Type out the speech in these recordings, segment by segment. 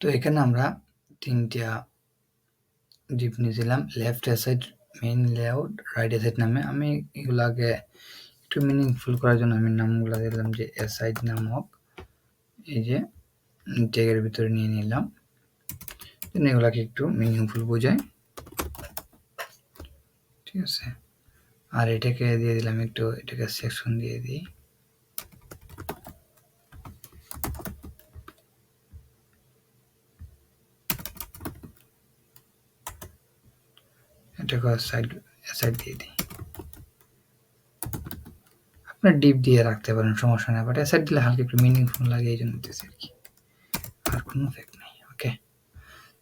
তো এখানে আমরা ৩টা ডিপ নিয়েছিলাম, left side main layout, right side নামে। আমি এগুলাকে একটু মিনিংফুল করার জন্য আমি নামগুলো দিলাম যে সাইড নামক, এই যে ট্যাগের ভিতরে নিয়ে নিলাম, এগুলাকে একটু মিনিংফুল বোঝায়, ঠিক আছে। আর এটাকে দিয়ে দিলাম একটু, এটাকে সেকশন দিয়ে দিই, এটাকে সাইড দিয়ে দিই। আপনার ডিপ দিয়ে রাখতে পারেন, সমস্যা নেই, বাট সাইড দিলে হালকা একটু মিনিংফুল লাগে, এই জন্য দিতেছি আর কি, আর কোনো ফেক্ট নেই। ওকে,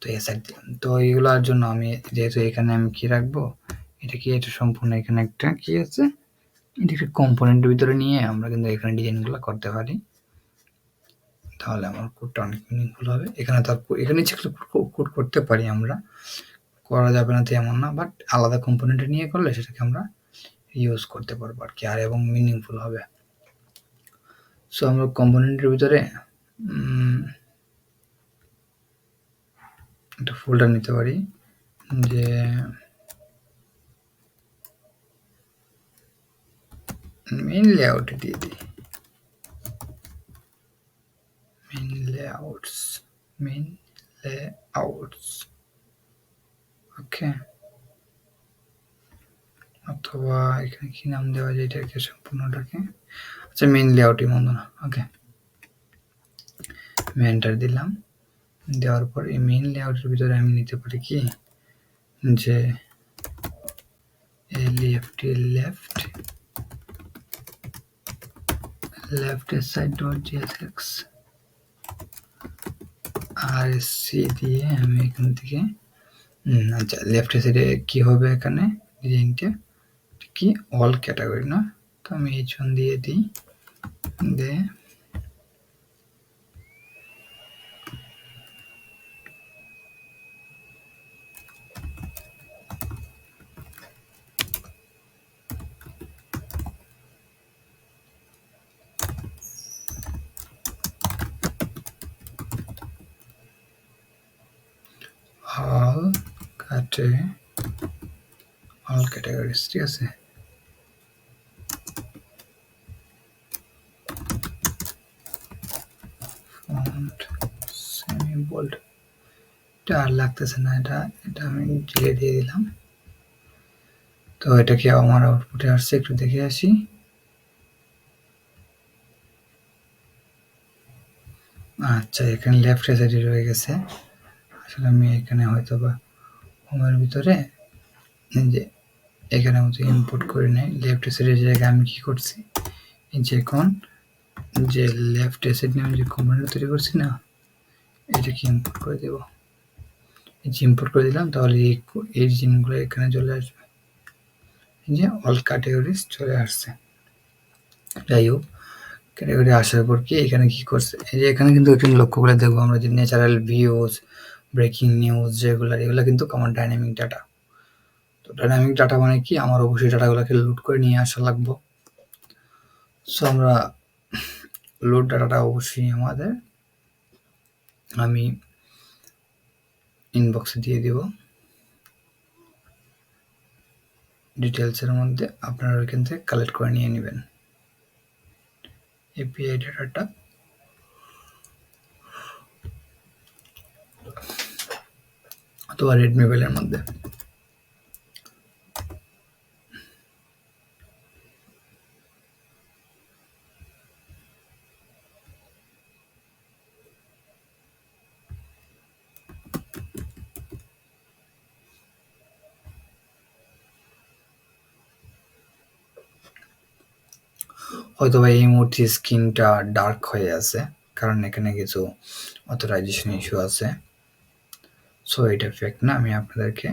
তো সাইড দিলাম। তো এইগুলোর জন্য আমি যেহেতু এখানে আমি কি রাখবো, এটা কি, এটা সম্পূর্ণ এখানে একটা কি আছে, এটা একটা কম্পোনেন্টের ভিতরে নিয়ে আমরা কিন্তু এখানে ডিজাইনগুলো করতে পারি, তাহলে আমার কোডটা অনেক মিনিংফুল হবে। এখানে তার এখানে ইচ্ছে করলে কোড করতে পারি আমরা, করা যাবে না তো এমন না, বাট আলাদা কম্পোনেন্টে নিয়ে করলে সেটাকে আমরা ইউজ করতে পারবো আর কি, আর এবং মিনিংফুল হবে। সো আমরা কম্পোনেন্টের ভিতরে একটা ফোল্ডার নিতে পারি, যে মেইন লেআউটে দিয়ে দিই, মেইন লেআউটস, ওকে। অথবা এখানে কি নাম দেওয়া যায় এটাকে, সম্পূর্ণটাকে, আচ্ছা মেইন লেআউটই মন্দ না, ওকে। আমি এন্টার দিলাম, দেওয়ার পর এই মেইন লেআউটের ভিতরে আমি নিতে পারি কি, যে লেফট সাইড ডট জিএসএক্স আর সি দিয়ে আমি এখান থেকে আচ্ছা লেফট সাইডে কি হবে, এখানে ডিজাইনটা কি অল ক্যাটাগরি না, তো আমি H1 দিয়ে দিই, দে অল ক্যাটাগরিজ, ঠিক আছে। ফন্ট সেমি বোল্ড, এটা আর লাগতেছে না, এটা আমি ডিলে দিয়ে দিলাম। তো এটা কি আমার আউটপুটে আসছে, একটু দেখে আসি। আচ্ছা এখানে লেফট সাইডে রয়ে গেছে, আসলে আমি এখানে হয়তো বা হোমের ভিতরে যে এখানে মতো ইম্পোর্ট করে নেই, লেফট সাইডের জায়গায় আমি কি করছি, এই যে এখন যে লেফট সাইড নামে যে কম্পোনেন্ট তৈরি করছি না, এটাকে ইম্পোর্ট করে দেব, এই যে ইম্পোর্ট করে দিলাম, তাহলে এই জিনিসগুলো এখানে চলে আসবে, এই যে অল ক্যাটাগরিজ চলে আসছে। যাই হোক, ক্যাটাগরি আসার পর কি এখানে কি করছে, এই যে এখানে কিন্তু এখানে লক্ষ্য করে দেখবো আমরা যে ন্যাচারাল ভিউজ, ব্রেকিং নিউজ যেগুলো, এগুলো কিন্তু আমার ডাইনামিক ডাটা। তো ডাইনামিক ডাটা মানে কি, আমার অবশ্যই ডাটাগুলোকে লোড করে নিয়ে আসা লাগবো। সো আমরা লোড ডাটাটা অবশ্যই আমাদের, আমি ইনবক্সে দিয়ে দিব, ডিটেলসের মধ্যে আপনারা ওইখান থেকে কালেক্ট করে নিয়ে নেবেন এপিআই ডাটাটা। অথবা রেডমি মেলের মধ্যে, হয়তোবা এই মুহূর্তে স্ক্রিনটা ডার্ক হয়ে আছে, কারণ এখানে কিছু অথরাইজেশন ইস্যু আছে। সো এটা ফেক্ট না, আমি আপনাদেরকে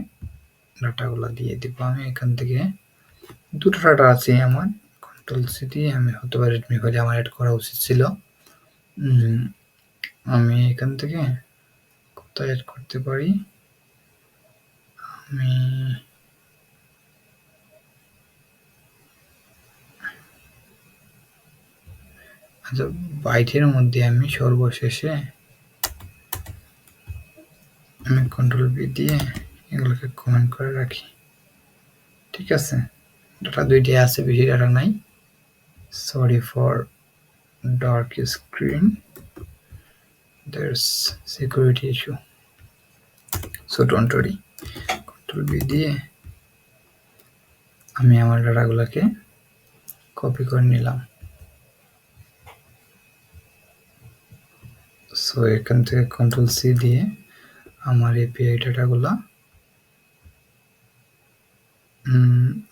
ডাটাগুলো দিয়ে দিব। আমি এখান থেকে দুটো ডাটা আছে আমার, কন্ট্রোল সি দিয়ে আমি হয়তোবা রেডমি ফাইলে আমার অ্যাড করা উচিত ছিল। আমি এখান থেকে কোথায় অ্যাড করতে পারি, আমি আচ্ছা বাইটের মধ্যে আমি সর্বশেষে আমি কন্ট্রোল বি দিয়ে এগুলোকে কমেন্ট করে রাখি। ঠিক আছে, ডাটা দুইটাই আছে, বেশি ডাটা নাই। Sorry for dark screen, there's security issue, so don't worry। Control B দিয়ে আমি আমার ডাটাগুলোকে কপি করে নিলাম। সো এখান থেকে কন্ট্রোল সি দিয়ে আমার এপিআই ডাটাগুলো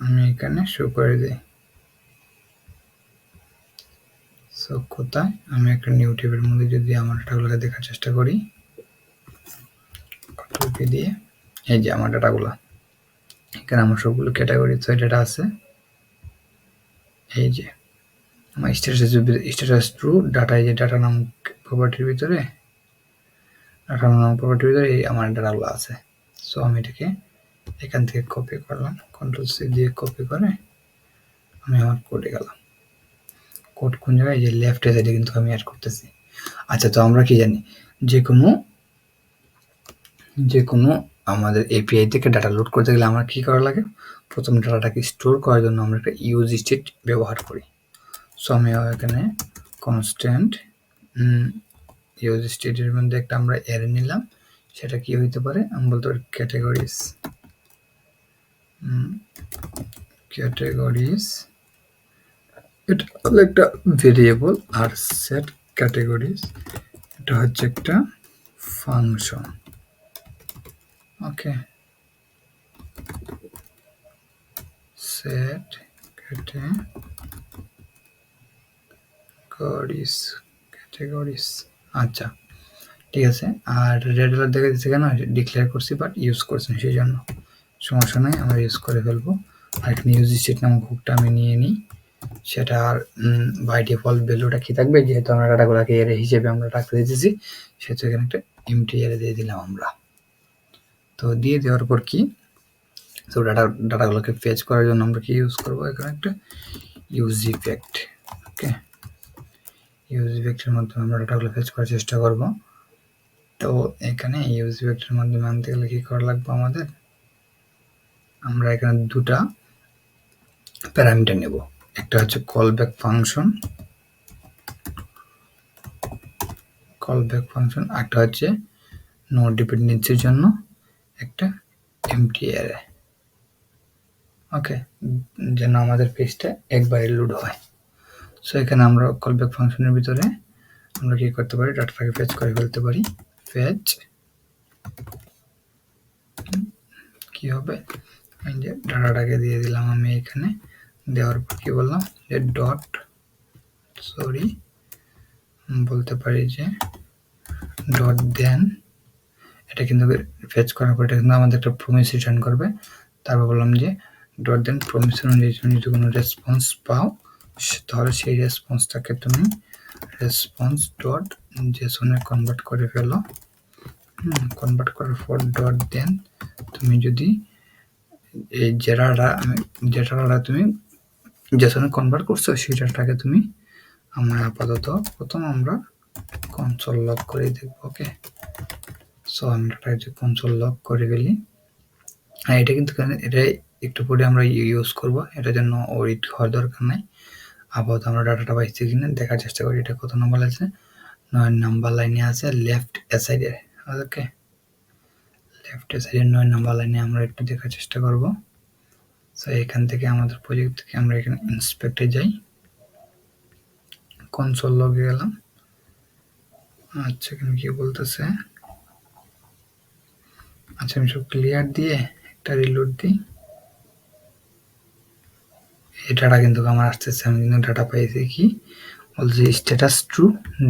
আমি এখানে শো করে দিই। সো কোথায়, আমি একটা নিউ ট্যাবের মধ্যে যদি আমার ডাটাগুলোকে দেখার চেষ্টা করি, কন্ট্রোল পি দিয়ে এই যে আমার ডাটাগুলো, এখানে আমার সবগুলো ক্যাটাগরি ডাটা আছে। এই যে আমার স্ট্যাটাস ট্রু ডাটা, এই যে ডাটা নামক প্রপার্টির ভিতরে, ডাটা নামক প্রপার্টির ভিতরে এই আমার ডাটাগুলো আছে। সো আমি এটাকে এখান থেকে কপি করলাম, কন্ট্রোল সি দিয়ে কপি করে আমি আমার কোডে গেলাম। কোড কোন জায়গায়, যে লেফট সাইডে কিন্তু আমি অ্যাড করতেছি। আচ্ছা, তো আমরা কি জানি, যে কোনো আমাদের এপিআই থেকে ডাটা লোড করতে গেলে আমার কি করা লাগে, প্রথম ডাটাটাকে স্টোর করার জন্য আমরা একটা ইউজ স্টেট ব্যবহার করি। সো আমি এখানে কনস্ট্যান্ট ইউজ স্টেটের মধ্যে একটা আমরা অ্যারে নিলাম। সেটা কি হইতে পারে, আমি বলতে পারি ক্যাটাগরিজ। এটা হলো একটা ভেরিয়েবল, আর সেট ক্যাটাগরিজ এটা হচ্ছে একটা ফাংশন। ওকে, সেট ক্যাটাগরিজ। আচ্ছা, ঠিক আছে। আর রেড কালার দেখা দিচ্ছে কেন, ডিক্লেয়ার করছি বাট ইউজ করছি না, সেই জন্য সমস্যা নাই, আমরা ইউজ করে ফেলবো। আর এখানে ইউজ স্টেট নামক হুকটা আমি নিয়ে নিই। সেটা আর বাই ডিফল্ট ভ্যালুটা কি থাকবে, যেহেতু আমরা ডাটাগুলোকে এরে হিসেবে আমরা রাখতে দিতেছি, সেহেতু এখানে একটা এমটি এরে দিয়ে দিলাম আমরা। তো দিয়ে দেওয়ার পর কি, তো ডাটাগুলোকে ফেচ করার জন্য আমরা কি ইউজ করবো, এখানে একটা ইউজ ইফেক্ট। ওকে, ইউজ ইফেক্টের মাধ্যমে আমরা ডাটাগুলো ফেচ করার চেষ্টা করব। তো এখানে ইউজ ইফেক্টের মাধ্যমে আনতে গেলে কি করা লাগবে আমাদের, আমরা এখানে দুটা প্যারামিটার নেব। একটা হচ্ছে কলব্যাক ফাংশন, একটা হচ্ছে নো ডিপেন্ডেন্সির জন্য একটা এমটি অ্যারে। ওকে, যেন আমাদের পেজটা একবারে লোড হয়। সো এখানে আমরা কলব্যাক ফাংশনের ভিতরে আমরা কি করতে পারি, ডাটাটাকে ফেচ করে ফেলতে পারি। ফেচ কি হবে, এই যে ডাটাটাকে দিয়ে দিলাম আমি এখানে, দেওয়ার পর কি বললাম, যে বলতে পারি যে ডট দেন, এটা কিন্তু ফেচ করার পর এটা কিন্তু আমাদের একটা প্রমিস রিটার্ন করবে। তারপর বললাম যে ডট দেন প্রমিস অনুযায়ী তুমি যদি কোনো রেসপন্স পাও, তাহলে সেই রেসপন্সটাকে তুমি রেসপন্স ডট জেসনে কনভার্ট করে ফেলো। কনভার্ট করার পর ডট দেন তুমি যদি এই যেটা তুমি জেসনে কনভার্ট করছো, সেটাকে তুমি আমরা আপাতত প্রথম আমরা কনসোল লক করে দেখব। ওকে, সো আমি এটা কনসোল লক করে ফেলি। আর এটা কিন্তু এটা একটু পরে আমরা ইউজ করব, এটার জন্য ওয়েট হওয়ার দরকার নাই। আপাতত আমরা ডাটাটা পাইছি কিনা দেখার চেষ্টা করি। এটা কত নম্বর আছে, 9 নাম্বার লাইনে আছে লেফট সাইডে। ওকে, লেফট সাইডে 9 নাম্বার লাইনে আমরা একটু দেখার চেষ্টা করব। সো এখান থেকে আমাদের প্রজেক্ট থেকে আমরা এখানে ইন্সপেক্টে যাই, কনসোল লগে গেলাম। আচ্ছা, এখানে কি বলতেছে, আচ্ছা আমি সব ক্লিয়ার দিয়ে একটা রিলোড দিই। এই ডাটা কিন্তু আমার আসতেছে, আমি কিন্তু ডাটা পাইছি, কি বলছি, স্ট্যাটাস ট্রু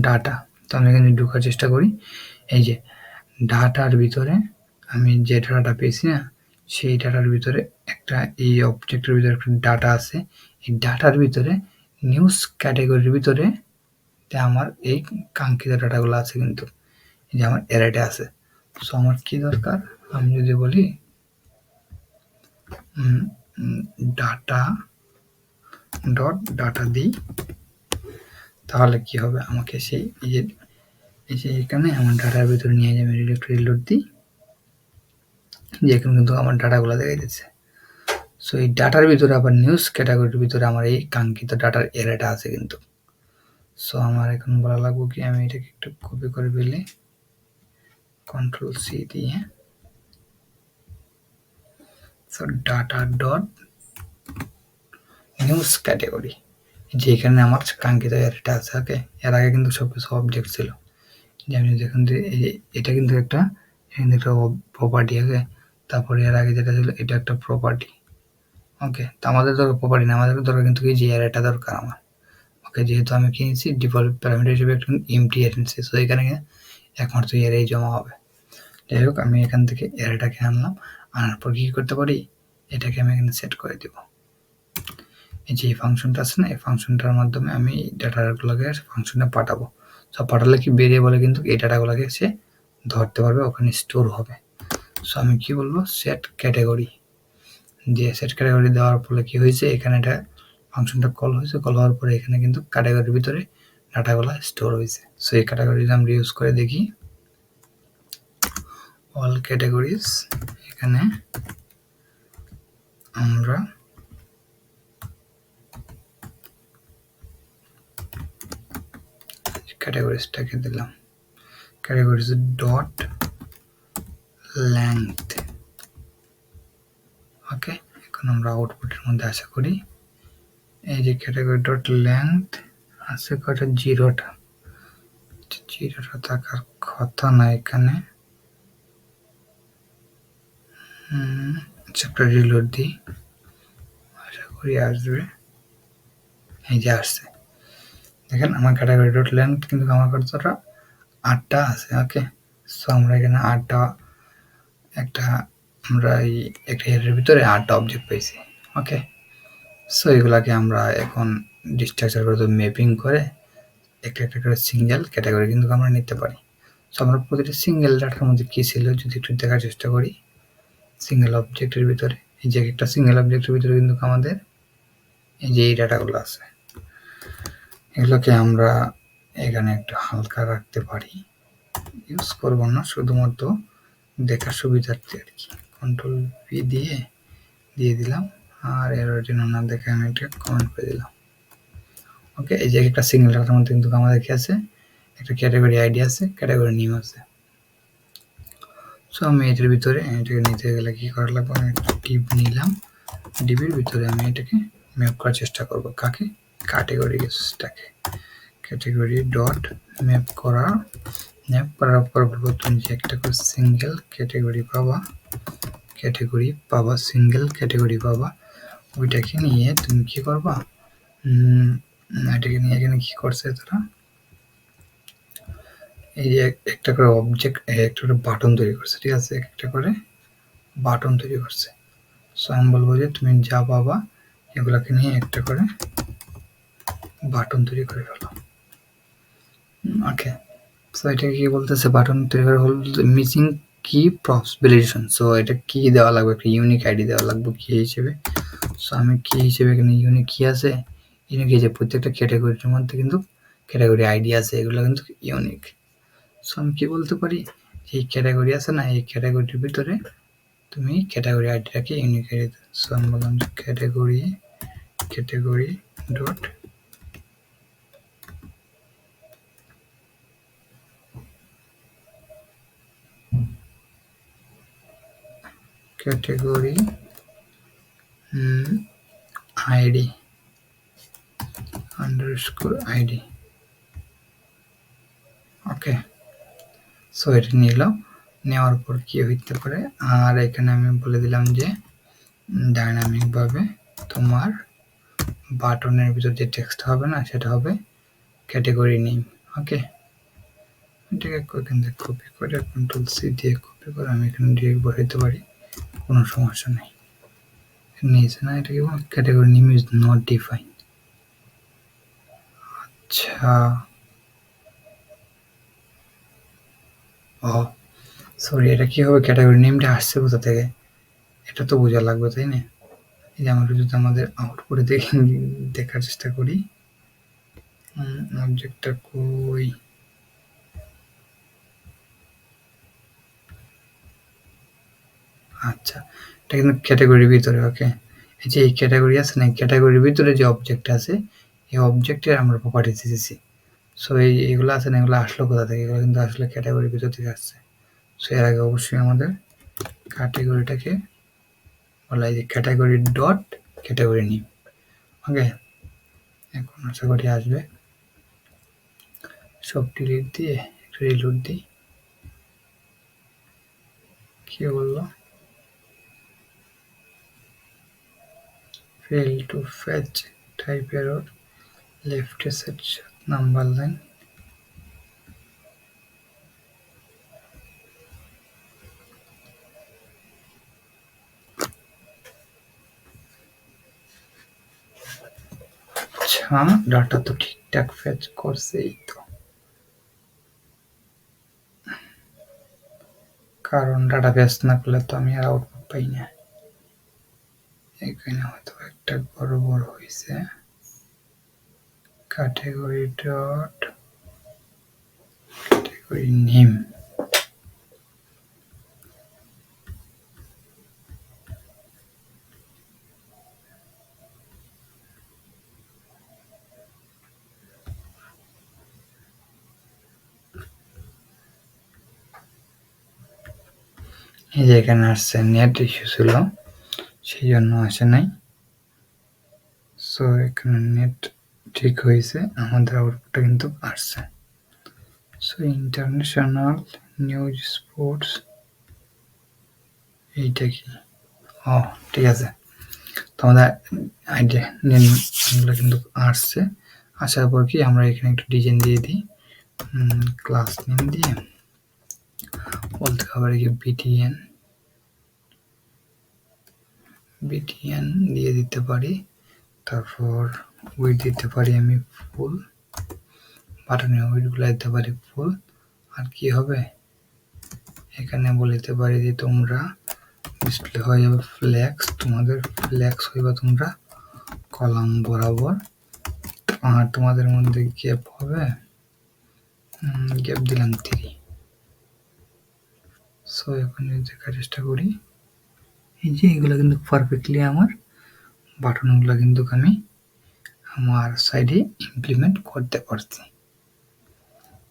ডাটা। তো আমি এখানে ঢোকার চেষ্টা করি। এই যে ডাটার ভিতরে আমি যে ডাটাটা পেয়েছি না, সেই ডাটার ভিতরে একটা, এই অবজেক্টের ভিতরে একটা ডাটা আছে। এই ডাটার ভিতরে নিউজ ক্যাটাগরির ভিতরে আমার এই কাঙ্ক্ষিত ডাটাগুলো আছে, কিন্তু এই যে আমার অ্যারেটা আছে। সো আমার কি দরকার, আমি যদি বলি ডাটা ডট ডাটা দিই, তাহলে কি হবে, আমাকে সেই এই যে এখানে আমার ডাটার ভিতরে নিয়ে যাবে, রিলোড দিই। যে এখানে কিন্তু আমার ডাটাগুলো দেখা যাচ্ছে। সো এই ডাটার ভিতরে আবার নিউজ ক্যাটাগরির ভিতরে আমার এই কাঙ্ক্ষিত ডাটার এরেটা আছে কিন্তু। সো আমার এখন বলা লাগবে কি আমি এটাকে একটু কপি করে ফেলি, কন্ট্রোল সি দিয়ে। So data dot news category, যে এখানে আমার কাঙ্ক্ষিত এরেটা আছে। ওকে, এর আগে কিন্তু সব কিছু অবজেক্ট ছিল, যে আমি যেখান থেকে এই যে এটা কিন্তু একটা এখানে একটা প্রপার্টি। ওকে, তারপরে এর আগে যেটা ছিল এটা একটা প্রপার্টি। ওকে, তো আমাদের দরকার প্রপার্টি না, আমাদের দরকার কিন্তু এই যে এরেটা দরকার আমার। ওকে, যেহেতু আমি কিনেছি ডিফল্ট প্যারামিটার হিসেবে একটা এমটি এনেছি, সো এখানে একমাত্র এরেই জমা হবে। যাই হোক, আমি এখান থেকে এরেটাকে আনলাম, আনার পর কি করতে পারি, এটাকে আমি এখানে সেট করে দেব। এই যে এই ফাংশনটা আছে না, এই ফাংশনটার মাধ্যমে আমি ডাটাগুলোকে ফাংশনে পাঠাবো। সো পাঠালে কি বেরিয়ে বলে কিন্তু এই ডাটাগুলোকে সে ধরতে পারবে, ওখানে স্টোর হবে। সো আমি কি বলবো, সেট ক্যাটাগরি দিয়ে সেট ক্যাটাগরি দেওয়ার ফলে কি হয়েছে, এখানে এটা ফাংশনটা কল হয়েছে, কল হওয়ার পরে এখানে কিন্তু ক্যাটাগরির ভিতরে ডাটাগুলো স্টোর হয়েছে। সো এই ক্যাটাগরি আমরা ইউজ করে দেখি, অল ক্যাটাগরিজ, এখানে আমরা ক্যাটাগরিজটাকে দিলাম ক্যাটাগরিজ ডট লেংথ। ওকে, এখন আমরা আউটপুটের মধ্যে আশা করি এই যে ক্যাটাগরি ডট লেংথ আছে কটা, জিরোটা থাকার কথা না এখানে। একটা রিলোড দিই, আশা করি আসবে। এই যে আসছে, দেখেন আমার ক্যাটাগরি ডট লেংথ কিন্তু আমার কতটা 8টা আছে। ওকে, সো আমরা এখানে 8টা একটা আমরা এই একটা এর ভিতরে 8টা অবজেক্ট পেয়েছি। ওকে, সো এগুলাকে আমরা এখন ডিস্ট্রাকচার করে ম্যাপিং করে একটা একটা করে সিঙ্গেল ক্যাটাগরি কিন্তু আমরা নিতে পারি। সো আমরা প্রতিটা সিঙ্গেল ডাটার মধ্যে কী ছিল যদি একটু দেখার চেষ্টা করি, সিঙ্গেল অবজেক্টের ভিতরে এই যে একটা সিঙ্গেল অবজেক্টের ভিতরে কিন্তু আমাদের এই যে এই ডাটাগুলো আছে, এগুলোকে আমরা এখানে একটু হালকা রাখতে পারি, ইউজ করব না, শুধুমাত্র দেখার সুবিধার্থে আর কি। কন্ট্রোল ভি দিয়ে দিলাম, আর এর জন্য না দেখে আমি একটা কমেন্ট করে দিলাম। ওকে, এই যে একটা সিঙ্গেল ডাটার মধ্যে কিন্তু আমাদের কি আছে, একটা ক্যাটাগরি আইডি আছে, ক্যাটাগরি নেম আছে। সো আমি এটার ভিতরে এটাকে নিতে গেলে কি করা লাগবে, আমি একটা ডিপ নিলাম, ডিবির ভিতরে আমি এটাকে ম্যাপ করার চেষ্টা করব, কাকে, ক্যাটাগরিজটাকে। ক্যাটাগরি ডট ম্যাপ করার পর বলবো তুমি যে একটা করে সিঙ্গেল ক্যাটাগরি পাবা, সিঙ্গেল ক্যাটাগরি পাবা, ওইটাকে নিয়ে তুমি কি করবা, এটাকে নিয়ে এখানে কি করছে তারা, এই যে একটা করে অবজেক্ট, একটা করে বাটন তৈরি করছে, ঠিক আছে, একটা করে বাটন তৈরি করছে। সো আমি বলবো যে তুমি যা পাবা এগুলাকে নিয়ে একটা করে বাটন তৈরি করে ফেলো। ওকে, সো এটা কি বলতেছে, বাটন তৈরি করে হল মিসিং কি প্রপস ভ্যালিডেশন। সো এটা কি দেওয়া লাগবে, একটা ইউনিক আইডি দেওয়া লাগবে কি হিসেবে। সো আমি কি হিসেবে এখানে ইউনিক কি আছে, ইউনিক হিসেবে প্রত্যেকটা ক্যাটাগরির মধ্যে কিন্তু ক্যাটাগরি আইডি আছে, এগুলো কিন্তু ইউনিক। সো আমি কি বলতে পারি, এই ক্যাটাগরি আছে না, এই ক্যাটাগরির ভিতরে তুমি ক্যাটাগরি আইডিটাকে ইউনিক আইডি দাও। সো আমি বললাম যে category dot category ID underscore ID. Okay, so এটা নিলাম, নেওয়ার পর কি হইতে পারে, আর এখানে আমি বলে দিলাম যে ডাইনামিকভাবে তোমার বাটনের ভিতর যে টেক্সট হবে না সেটা হবে ক্যাটাগরি নেম। ওকে, এটাকে এখান থেকে কপি করে কন্ট্রোল সি দিয়ে কপি করে আমি এখানে ডিরেক্ট বসাইতে পারি, কোনো সমস্যা নেই। নিয়েছে না, এটা কি category name is not define. আচ্ছা, ও সরি, এটা কি হবে, ক্যাটাগরি নেমটা আসছে কোথা থেকে, এটা তো বোঝা লাগবে তাই না। এই যে আমরা যদি আমাদের আউটপুটে দেখার চেষ্টা করি, অবজেক্টটা কই, আচ্ছা, এটা কিন্তু ক্যাটাগরির ভিতরে। ওকে, এই যে এই ক্যাটাগরি আছে না, ক্যাটাগরির ভিতরে যে অবজেক্ট আছে এই অবজেক্টের আমরা প্রপার্টিজ দিয়েছি। সো এইগুলো আছে না, এগুলো আসলো কোথা থেকে? এগুলো কিন্তু আসলে ক্যাটাগরির ভিতর থেকে আসছে। সো এর আগে অবশ্যই আমাদের ক্যাটাগরিটাকে বলা হয় যে ক্যাটাগরি ডট ক্যাটাগরি নেম। ওকে, এখন আশা করি আসবে। সব ডিলিট দিয়ে একটু রিলোড দিই। কি বললো? fail to fetch, type error, left set number line. আচ্ছা, ডাটা তো ঠিকঠাক ফেচ করছে, এই তো। কারণ ডাটা ফেচ না করলে তো আমি আর আউটপুট পাই না। এখানে হয়তো একটা গড়বড় হয়েছে। ক্যাটাগরি ডট ক্যাটাগরি নেম, এই যে এখানে আসছে নেট ইস্যু ছিল, সেই জন্য আসে নাই। সো এখানে নেট ঠিক হয়েছে, আমাদের আউটপুটটা কিন্তু আসছে। সো ইন্টারন্যাশনাল নিউজ স্পোর্টস, এইটা কি? ও ঠিক আছে, তোমাদের আইডিয়া নেমগুলো কিন্তু আসছে। আসার পর কি আমরা এখানে একটু ডিজাইন দিয়ে দিই। ক্লাস নেম দিয়ে বলতে হবে কি বিটিএন বিটিএন দিয়ে দিতে পারি। তারপর উইড দিতে পারি আমি ফুল, বাটনের উইডগুলো দিতে পারি ফুল। আর কি হবে, এখানে বলতে পারি যে তোমরা ডিসপ্লে হয়ে যাবে ফ্ল্যাক্স, তোমাদের ফ্ল্যাক্স হইবা তোমরা কলাম বরাবর। আর তোমাদের মধ্যে গ্যাপ হবে, গ্যাপ দিলাম 3। সো এখন দেখার চেষ্টা করি, এই যে এগুলো কিন্তু পারফেক্টলি আমার বাটনগুলো কিন্তু আমি আমার সাইডে ইমপ্লিমেন্ট করতে পারছি।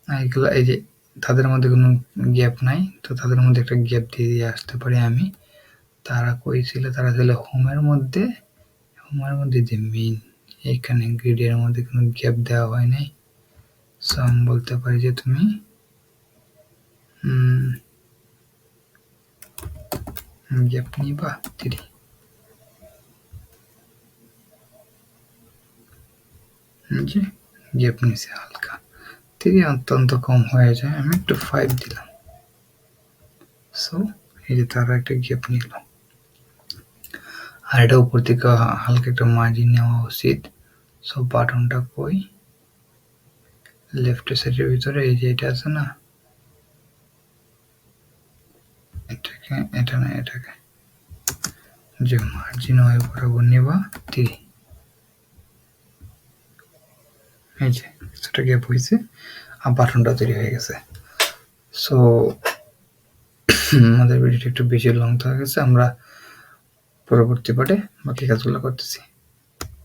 এগুলো এই যে তাদের মধ্যে কোনো গ্যাপ নাই, তো তাদের মধ্যে একটা গ্যাপ দিয়ে আসতে পারি আমি। তারা কই ছিল? তারা ছিল হোমের মধ্যে। হোমের মধ্যে যে মেইন এইখানে গ্রিডের মধ্যে কোনো গ্যাপ দেওয়া হয় নাই। সো আমি বলতে পারি যে তুমি গ্যাপ নিবা 3। যে গ্যাপ নিছে হালকা 3, অত্যন্ত কম হয়ে যায়, আমি একটু 5 দিলাম। সো এই যে তারা একটা গ্যাপ নিল। আর এটা উপর থেকে হালকা একটা মার্জিন নেওয়া উচিত। সো বাটনটা কই? লেফট সাইডের ভিতরে এই যে এটা আছে না, এটাকে, এটা না, এটাকে যে মার্জিন হয় বরাবর নেবা 3। এই যে সেটা গ্যাপ হয়েছে আর বাটনটা তৈরি হয়ে গেছে। সো আমাদের ভিডিওটা একটু বেশি লং হয়ে গেছে, আমরা পরবর্তী পার্টে বাকি কাজগুলো করতেছি।